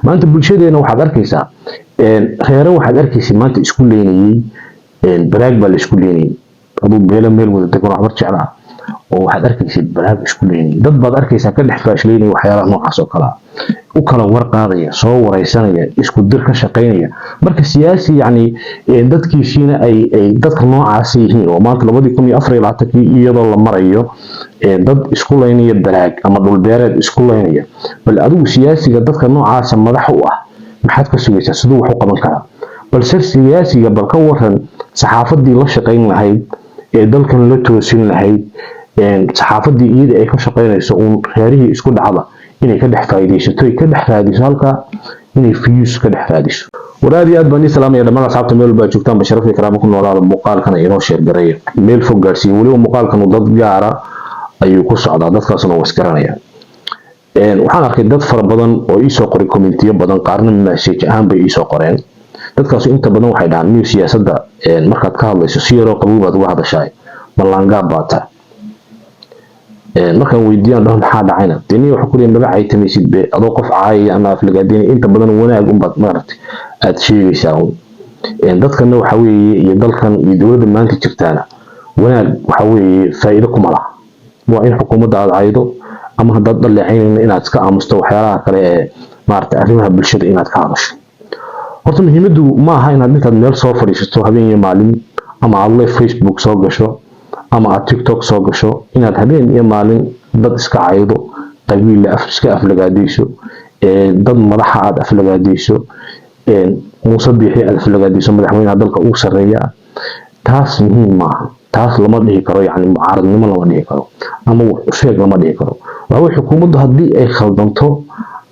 ما أنت بلشدينا واحد أركيسا خيره واحد أركيسي ما أنت إسكوليني براق بالإسكوليني أبو بيلا ميل وده تكون عبرت على وواحد أركيسي براق إسكوليني ضد بعض أركيسا كل حفاشليني وحياة نوع سكلا وكلا ورقاضية صور رئيسانية isku dir ka shaqeynaya marka siyaasi yani dadkiisina ay dadka noocaas yihiin oo maanta 2024 iyadoo la marayo dad isku leynaya baraag ama dhul beereed isku leynaya bal adigu siyaasiga dadka noocaas madax u ah maxaad ka sugaysaa sidoo wax u qaban karaa balse siyaasiga bal ka waran saxaafadii la shaqeyn lahayd dalkan la toosin lahayd saxaafadii iyada ay ka shaqeynayso oo reerihii isku dhacda inay ka dhex faa'iideysato ka dhex raadiso halka inay fiyus ka dhex raadiso waraadi aad baan islaamay dhammaan asxaabta meel baa joogtaan basharaf iyo karaamo ku noolaada muuqaalkan inoo sheer gareeyo meel fog gaarsiin waliba muuqaalkan dad gaara ayuu ku socdaa dadkaasna waa iskaranayaan waxaan arkay dad fara badan oo ii soo qoray commentiyo badan qaarna message ahaan bay ii soo qoreen dadkaas inta badan waxay dhahaan new siyaasadda markaad ka hadlayso si yar oo qabow baad uga hadashay ballaangaab baata markaan weydiiyaan dhaho maxaa dhacayna dini waxa ku leeyahay magaca ay tamaysid be adoo qof caay ama aflagaadeen inta badan wanaag un baad maartay aad sheegaysaa dadkana waxa weeye iyo dalkan iyo dawladda maanta jirtaana wanaag waxa weeye faa'iido kuma laha waa in xukuumadda aad caydo ama haddaad dhaleeceynayna inaad iska aamusto waxyaalaha kale ee maartay arrimaha bulshada inaad ka hadasho horta muhiimaddu ma aha inaad intaad meel soo fadhiisato habeen iyo maalin ama aad live Facebook soo gasho ama aad TikTok soo gasho inaad habeen iyo maalin dad iska caydo qabiil iska aflagaadayso dad madaxa aad aflagaadayso Muuse Biixi aad aflagaadayso madaxweynaha dalka uu sareeya taas muhiim maaha taas lama dhihi karo yani mucaaradnimo lama dhihi karo ama wax sheeg lama dhihi karo waa xukuumaddu haddii ay khaldanto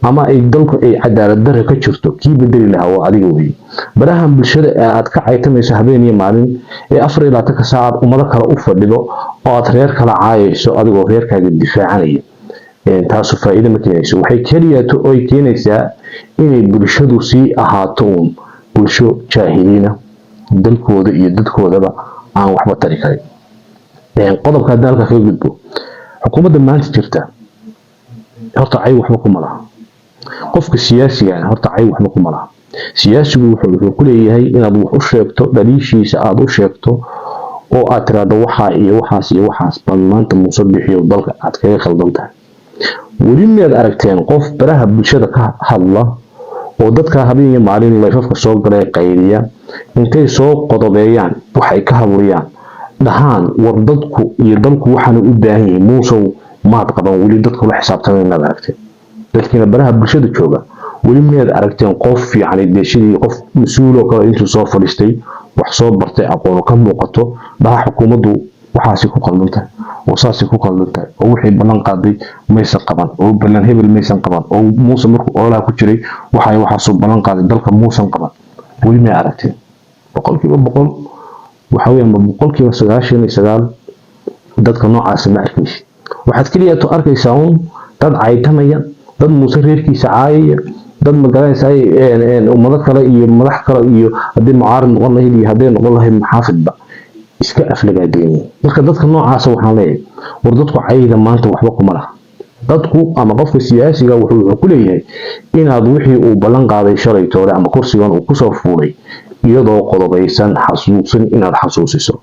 ama ay dalku ay cadaalad darro ka jirto kii bedeli lahaa waa adiga weey barahan bulshada aad ka caytamayso habeen iyo maalin 24 saac umada kale u fadhido oo aad reer kala caayayso adigoo reerkaaga difaacanaya taas faa'iido ma keenayso waxay kaliyato oo ay keenaysaa inay bulshadu sii ahaato bulsho jaahiliina dalkooda iyo dadkoodaba aan waxba tari karin qodobka dalka ka gudbo xukuumadda maanta jirta horta ay waxba kuma laha qofka siyaasiga horta ay waxba kuma laha siyaasigu wuxuu ku leeyahay inaad wax u sheegto dhaliishiisa aad u sheegto oo aad tiraahdo waxa iyo waxaas bal maanta Muuse Biixi dalka aad kaga khaldan tahay weli miyaad aragteen qof baraha bulshada ka hadla oo dadka habeen iyo maalin leefafka soo galay qayliya intay soo qodobeeyaan waxay ka hadlayaan dhahaan war dadku iyo dalku waxaan u baahan yahay Muuse maad qaban weli dadku la xisaabtamayna aragteen dadkina baraha bulshada jooga weli miyaad aragteen qof yani deeshadii qof mas'uul oo kale intuu soo fadhiistay wax soo bartay aqoon ka muuqato dhaha xukuumaddu waxaasi ku qaldantahay oo saasi ku qaldantahay oo wixii balan qaaday maysan qaban oo balan hebel maysan qaban oo Muuse markuu oolaa ku jiray waxaasoo balan qaaday dalka Muusan qaban weli ma aragteen boqolkiiba boqol waxa weeyaan boqolkiiba 99 dadka noocaas ma arkaysi waxaad kaliya to arkaysaa dad caytamaya dad Muuse reerkiisa caayaya dad magalaysa ummado kale iyo madax kale iyo hadii mucaarad noqon lahayd iyo hadii noqon lahayd maxaafidba iska aflagaadeen marka dadka noocaas waxaan leeyahay war dadku cayda maanta waxba kuma laha dadku ama qofka siyaasiga wuxuu ku leeyahay inaad wixii uu balan qaaday shalay toore ama kursigan uu ku soo fuulay iyadoo qodobaysan xasuusin inaad xasuusiso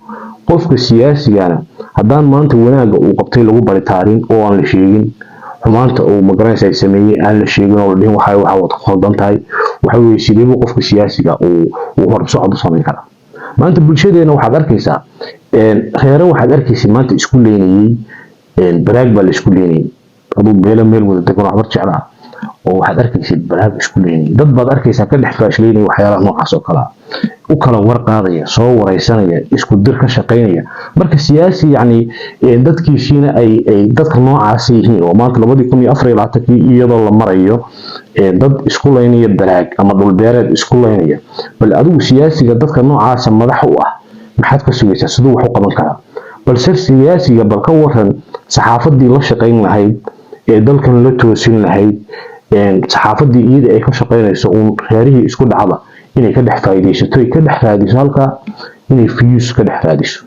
qofka siyaasigana haddaan maanta wanaaga uu qabtay lagu baritaarin oo aan la sheegin xumaanta uu magaranaysa ay sameeyay aan la sheegin oo dhihin waxa wada khaldan tahay waxa weeye sidee qofka siyaasiga uu horsocod u sameyn karaa maanta bulshadeena waxaad arkaysaa reero waxaad arkaysaa maanta isku leynayay baraag baa la isku leynayay aduu beela meel wada tagoo waxbar jeclaa oo waxaad arkaysaa baraag isku leynayay dad baad arkaysaa ka dhex faashleynaya waxyaalaha noocaas oo kala u kala warqaadaya soo wareysanaya isku dir ka shaqeynaya marka siyaasi yani dadkiisina ay dadka noocaas yihiin oo maanta 2024 iyadoo la marayo dad isku leynaya baraag ama dhul beereed isku leynaya bal adigu siyaasiga dadka noocaas madax u ah maxaad ka sugaysaa sidoo wax u qaban karaa balse siyaasiga bal ka waran saxaafadii la shaqeyn lahayd dalkan la toosin lahayd saxaafadii iyada ay ka shaqeynayso reerihii isku dhacda inay ka dhex faa'iideysato ka dhex raadiso halka inay fiyus ka dhex raadiso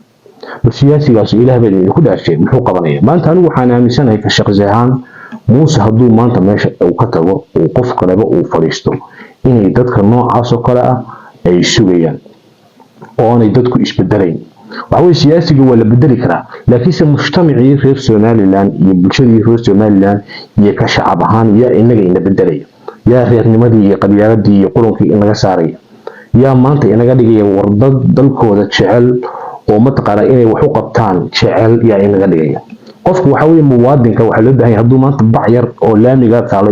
bal siyaasigaas ilaahay baa ku dhaashay muxuu qabanaya maanta anigu waxaan aaminsanahay ka shaqsi ahaan muuse hadduu maanta meesha uu ka tago uu qof kaleba uu fadhiisto inay dadka noocaas oo kale ah ay sugayaan oo aanay dadku isbedelayn waxa weeye siyaasiga waa la bedeli karaa laakiinse mujtamacii reer Somaliland iyo bulshadii reer Somaliland iyo ka shacab ahaan yaa inaga ina bedelaya yaa reernimadii iyo qabyaaladii iyo qurankii in laga saaraya yaa maanta inaga dhigaya wardad dalkooda jecel oo mataqaana inay wax u qabtaan jecel yaa inaga dhigaya qofku waxa weeye muwaadinka waxa loo baahan yahay hadduu maanta bac yar oo laamiga taalo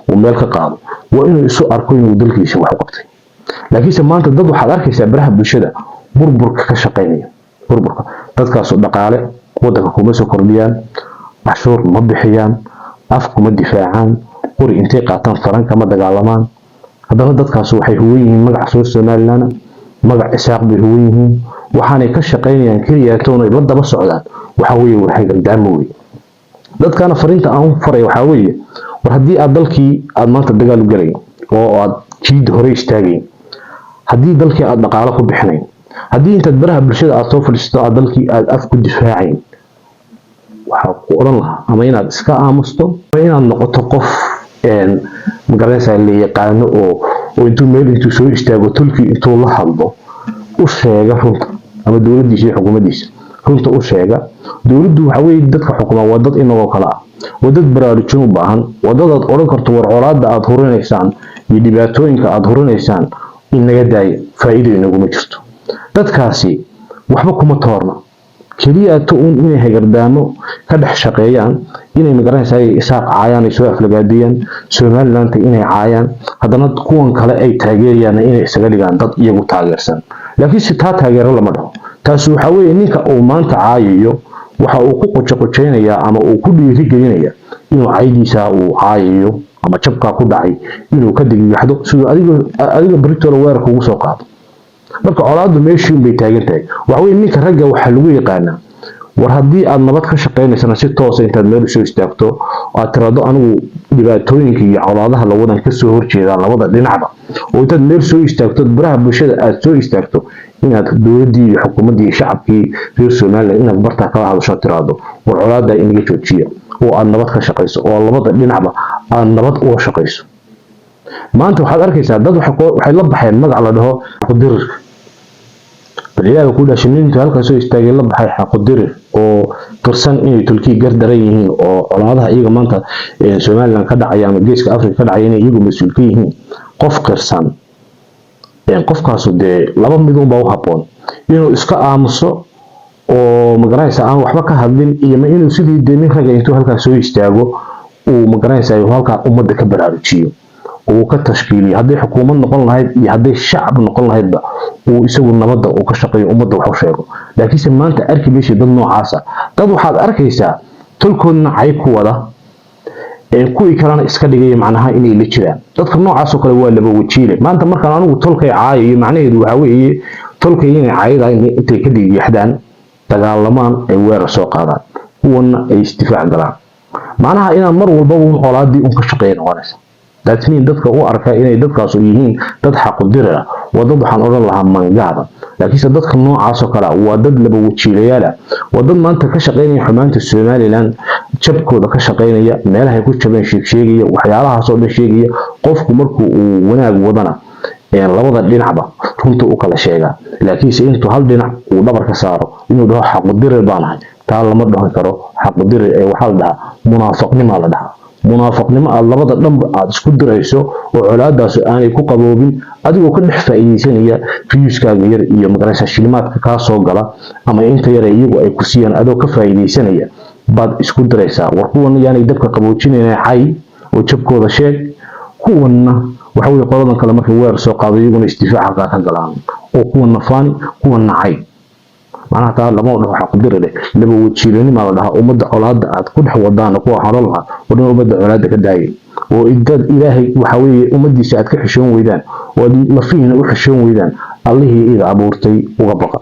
uu meel ka qaado waa inuu isu arko inuu dalkiisa wax u qabtay laakiinse maanta dad waxaad arkaysaa baraha bulshada burburka ka shaqeynaya burburka dadkaas oo dhaqaale wadanka kuma soo kordhiyaan cashuur ma bixiyaan af kuma difaacaan qori intay qaataan faranka ma dagaalamaan haddana dadkaas waxay huwan yihiin magac soo Somaliland magac isaaq bay huwan yihiin waxaanay ka shaqeynayaan kaliya toonay la daba socdaan waxa weeye waxay gandaamo weey dadkana fariinta aan faray waxa weeye war haddii aad dalkii aad maanta dagaal u galay oo aad jiid hore istaagay haddii dalkii aad dhaqaale ku bixinayn haddii intaad baraha bulshada aad soo fadhiisto aad dalkii aad af ku difaacayn waxa ku oran lahaa ama inaad iska aamusto ama inaad noqoto qof magaranaysa la yaqaano oo intuu meel intuu soo istaago tulkii intuu la hadlo u sheega runta ama dowladdiisa iyo xukuumaddiisa runta u sheega dowladdu waxa weeye dadka xukuma waa dad inagoo kala ah waa dad baraarujin u baahan waa dad aad oran karto war colaadda aad hurinaysaan iyo dhibaatooyinka aad hurinaysaan inaga daaya faa'iido inaguma jirto dadkaasi waxba kuma toorna kaliya inay hagardaamo ka dhex shaqeeyaan inay magaranaysaa isaaq caayaan ay soo aflagaadiyaan Somaliland inay caayaan haddana kuwan kale ay taageerayaan inay isaga dhigaan dad iyagu taageersan laakiin si taa taageero lama dhaho taas waxa weeye ninka uu maanta caayayo waxa uu ku qocoqoceynaya ama uu ku dhiirigelinaya inuu caydiisa uu caayayo ama jabka ku dhacay inuu ka digiixdo sidoo adiga Britolo weerarka ugu soo qaado marka colaadu meeshii bay taagan tahay waxa weeye ninka ragga waxa lagu yaqaanaa war haddii aad nabad ka shaqeynaysan si toos ah intaad meel soo istaagto oo aad tirado anigu dhibaatooyinka iyo colaadaha la wadan ka soo horjeeda labada dhinacba oo intaad meel soo istaagto baraha bulshada aad soo istaagto inaad dowladdii iyo xukuumaddii iyo shacabkii reer Somaliland inaad barta kala hadasho tirado war colaada inaga joojiyo oo aad nabad ka shaqeyso oo labada dhinacba aad nabad uga shaqeyso maanta waxaad arkaysaa dad waxay la baxeen magac la dhaho qudirka bariyaha ku dhashininta halkaas soo istaagay la baxay xaqdirir oo tursan inay tulkii gardaran yihiin oo colaadaha iyaga maanta Somaliland ka dhacaya ama geeska Afrika ka dhacaya inay iyagu mas'uul ka yihiin qof qarsan qofkaas de laba mid u baa u haboon inuu iska aamuso oo magaranaysa aan waxba ka hadlin iyo ma inuu sidii deemin raga intuu halkaas soo istaago uu magaranaysa halka ummadda ka baraarujiyo uu ka tashkiiliyo haddii xukuumad noqon lahayd iyo haddii shacab noqon lahaydba uu isagu nabadda uu ka shaqeeyo ummadda wax u sheego laakiinse maanta arki mayso dad noocaas ah dad waxaad arkaysaa tolkoodna cayb ku wada kuwii kalena iska dhigaya macnaha inay la jiraan dadka noocaas oo kale waa laba wajiile maanta markaan anigu tolkay caayayo macnaheedu waxa weeye tolkay inay caayada intay ka dhigaxdaan dagaalamaan ay weerar soo qaadaan kuwana ay isdifaac galaan macnaha inaan mar walba uu colaadii ka shaqeeyo noqonaysa dadkii dadka u arka inay dadkaas yihiin dad xaq u diraa wadad waxaan oran lahaa mangaada laakiin dadka noocaas oo kale waa dad laba wajiilayaal waa dad maanta ka shaqeynaya xumaanta Somaliland jabkooda ka shaqeynaya meelaha ay ku jabeen sheegaya waxyaalahaas oo dhan sheegaya qofku markuu uu wanaag wadana labada dhinacba runta u kala sheega laakiin intuu hal dhinac uu dhabar ka saaro inuu dhaho xaq u diraa baanahay taa lama dhahan karo xaq u diraa waxa la dhahaa munaafiqnimo la dhahaa munaafiqnimo aad labada dhanba aad isku dirayso oo colaadaas aanay ku qaboobin adigoo ka dhex faa'iideysanaya fiyuskaaga yar iyo magaranaysa shilimaadka ka soo gala ama inta yar iyagu ay ku siiyaan adoo ka faa'iideysanaya baad isku diraysaa war kuwan yaanay dabka qaboojinayna xay oo jabkooda sheeg kuwana waxa weeye qoladan kale markay weer soo qaado iyaguna isdifaaca ka galaan oo kuwana faani kuwana cay macnaha taa lama dhaho xaq dirade laba wajiilanimo la dhaha ummadda colaadda aad ku dhex wadaan kuwa xaral laha wadana ummadda colaadda ka daayay oo idad ilaahay waxa weeye ummaddiisa aad ka xishoon weydaan oo lafiina u xishoon weydaan allihii ida abuurtay uga baqa